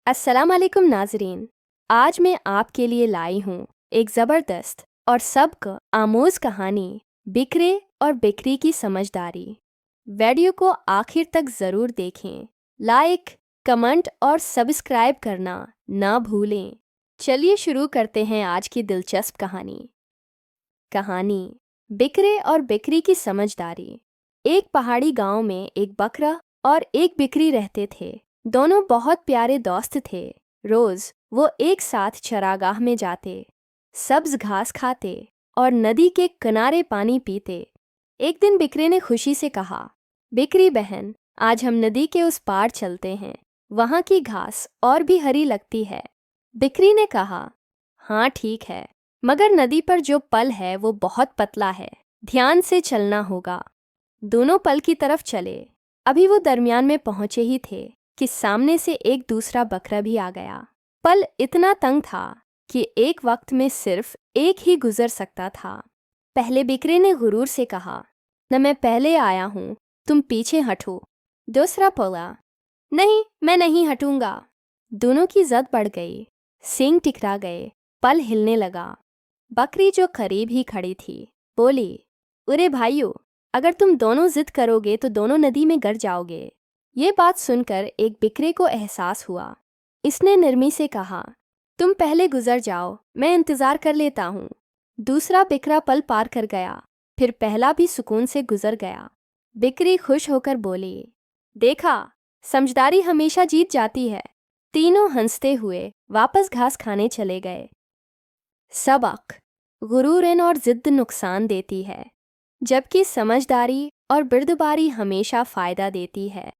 अस्सलाम वालेकुम नाजरीन। आज मैं आपके लिए लाई हूँ एक ज़बरदस्त और सबक आमोज़ कहानी, बिकरे और बिक्री की समझदारी। वीडियो को आखिर तक ज़रूर देखें। लाइक, कमेंट और सब्सक्राइब करना ना भूलें। चलिए शुरू करते हैं आज की दिलचस्प कहानी बिकरे और बिक्री की समझदारी। एक पहाड़ी गांव में एक बकरा और एक बिक्री रहते थे। दोनों बहुत प्यारे दोस्त थे। रोज वो एक साथ चरागाह में जाते, सब्ज घास खाते और नदी के किनारे पानी पीते। एक दिन बिकरे ने खुशी से कहा, बिकरी बहन, आज हम नदी के उस पार चलते हैं। वहाँ की घास और भी हरी लगती है। बिकरी ने कहा, हाँ ठीक है, मगर नदी पर जो पल है वो बहुत पतला है, ध्यान से चलना होगा। दोनों पल की तरफ चले। अभी वो दरमियान में पहुंचे ही थे कि सामने से एक दूसरा बकरा भी आ गया। पल इतना तंग था कि एक वक्त में सिर्फ एक ही गुजर सकता था। पहले बिकरे ने गुरूर से कहा, न मैं पहले आया हूँ, तुम पीछे हटो। दूसरा बोला, नहीं, मैं नहीं हटूंगा। दोनों की जद बढ़ गई, सींग टिकरा गए, पल हिलने लगा। बकरी जो करीब ही खड़ी थी बोली, अरे भाइयों, अगर तुम दोनों जिद करोगे तो दोनों नदी में गिर जाओगे। ये बात सुनकर एक बिकरे को एहसास हुआ। इसने नरमी से कहा, तुम पहले गुजर जाओ, मैं इंतज़ार कर लेता हूँ। दूसरा बिकरा पल पार कर गया, फिर पहला भी सुकून से गुजर गया। बिकरी खुश होकर बोली, देखा, समझदारी हमेशा जीत जाती है। तीनों हंसते हुए वापस घास खाने चले गए। सबक, गुरूर और जिद्द नुकसान देती है, जबकि समझदारी और बिर्दबारी हमेशा फ़ायदा देती है।